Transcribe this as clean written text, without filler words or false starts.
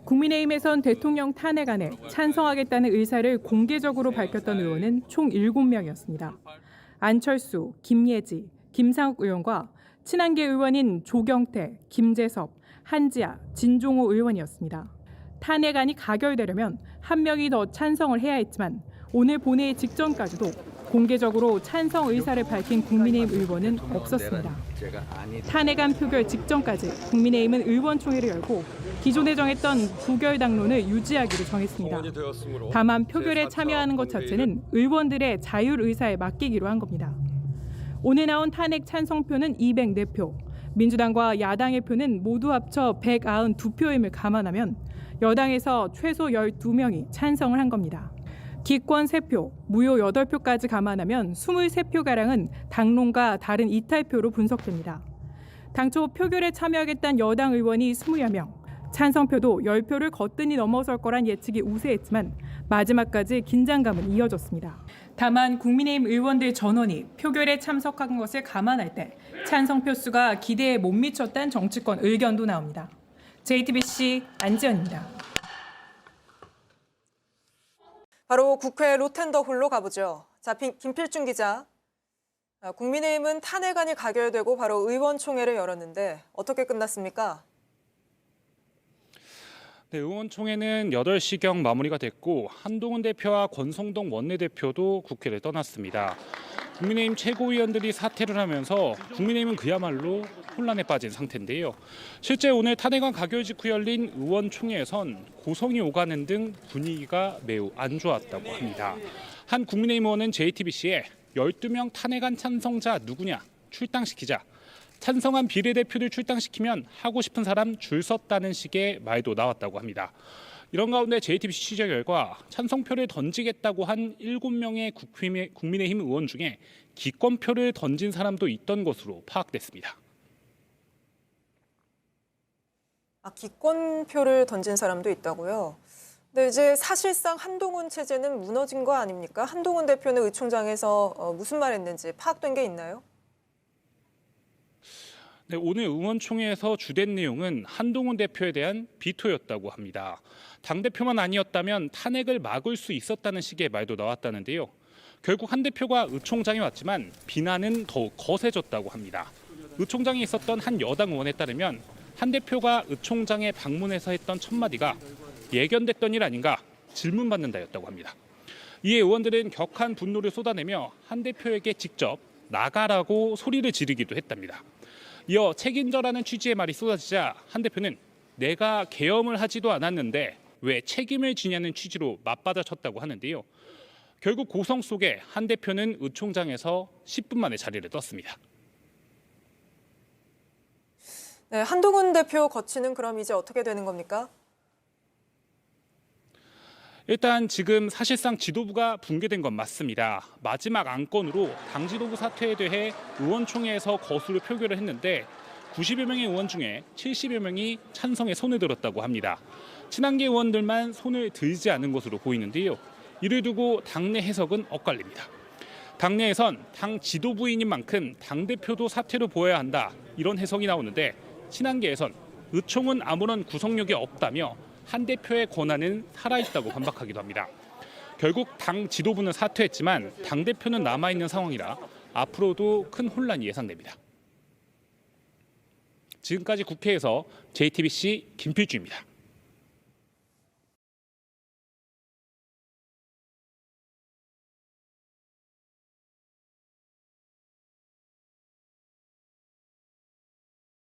국민의힘에선 대통령 탄핵안에 찬성하겠다는 의사를 공개적으로 밝혔던 의원은 총 7명이었습니다. 안철수, 김예지, 김상욱 의원과 친한계 의원인 조경태, 김재섭, 한지아, 진종호 의원이었습니다. 탄핵안이 가결되려면 한 명이 더 찬성을 해야 했지만 오늘 본회의 직전까지도 공개적으로 찬성 의사를 밝힌 국민의힘 의원은 없었습니다. 탄핵안 표결 직전까지 국민의힘은 의원총회를 열고 기존에 정했던 부결 당론을 유지하기로 정했습니다. 다만 표결에 참여하는 것 자체는 의원들의 자율 의사에 맡기기로 한 겁니다. 오늘 나온 탄핵 찬성표는 204표, 민주당과 야당의 표는 모두 합쳐 192표임을 감안하면 여당에서 최소 12명이 찬성을 한 겁니다. 기권 3표, 무효 8표까지 감안하면 23표가량은 당론과 다른 이탈표로 분석됩니다. 당초 표결에 참여하겠다는 여당 의원이 20여 명, 찬성표도 10표를 거뜬히 넘어설 거란 예측이 우세했지만 마지막까지 긴장감은 이어졌습니다. 다만 국민의힘 의원들 전원이 표결에 참석한 것을 감안할 때 찬성표 수가 기대에 못 미쳤다는 정치권 의견도 나옵니다. JTBC 안지연입니다. 바로 국회 로텐더홀로 가보죠. 자, 김필중 기자. 국민의힘은 탄핵안이 가결되고 바로 의원총회를 열었는데 어떻게 끝났습니까? 네, 의원총회는 8시경 마무리가 됐고 한동훈 대표와 권성동 원내대표도 국회를 떠났습니다. 국민의힘 최고위원들이 사퇴를 하면서 국민의힘은 그야말로 혼란에 빠진 상태인데요. 실제 오늘 탄핵안 가결 직후 열린 의원총회에선 고성이 오가는 등 분위기가 매우 안 좋았다고 합니다. 한 국민의힘 의원은 JTBC에 12명 탄핵안 찬성자 누구냐 출당시키자. 찬성한 비례대표를 출당시키면 하고 싶은 사람 줄 섰다는 식의 말도 나왔다고 합니다. 이런 가운데 JTBC 취재 결과 찬성표를 던지겠다고 한 7명의 국민의힘 의원 중에 기권표를 던진 사람도 있던 것으로 파악됐습니다. 기권표를 던진 사람도 있다고요? 근데 이제 사실상 한동훈 체제는 무너진 거 아닙니까? 한동훈 대표는 의총장에서 무슨 말 했는지 파악된 게 있나요? 네, 오늘 의원총회에서 주된 내용은 한동훈 대표에 대한 비토였다고 합니다. 당대표만 아니었다면 탄핵을 막을 수 있었다는 식의 말도 나왔다는데요. 결국 한 대표가 의총장에 왔지만 비난은 더욱 거세졌다고 합니다. 의총장에 있었던 한 여당 의원에 따르면 한 대표가 의총장에 방문해서 했던 첫 마디가 예견됐던 일 아닌가 질문받는다였다고 합니다. 이에 의원들은 격한 분노를 쏟아내며 한 대표에게 직접 나가라고 소리를 지르기도 했답니다. 이어 책임져라는 취지의 말이 쏟아지자 한 대표는 내가 계엄을 하지도 않았는데 왜 책임을 지냐는 취지로 맞받아쳤다고 하는데요. 결국 고성 속에 한 대표는 의총장에서 10분 만에 자리를 떴습니다. 네, 한동훈 대표 거취는 그럼 이제 어떻게 되는 겁니까? 일단 지금 사실상 지도부가 붕괴된 건 맞습니다. 마지막 안건으로 당 지도부 사퇴에 대해 의원총회에서 거수를 표결을 했는데 90여 명의 의원 중에 70여 명이 찬성에 손을 들었다고 합니다. 친한계 의원들만 손을 들지 않은 것으로 보이는데요. 이를 두고 당내 해석은 엇갈립니다. 당내에선 당 지도부인인 만큼 당대표도 사퇴로 보아야 한다 이런 해석이 나오는데 친한계에선 의총은 아무런 구속력이 없다며 한 대표의 권한은 살아있다고 반박하기도 합니다. 결국 당 지도부는 사퇴했지만 당대표는 남아있는 상황이라 앞으로도 큰 혼란이 예상됩니다. 지금까지 국회에서 JTBC 김필주입니다.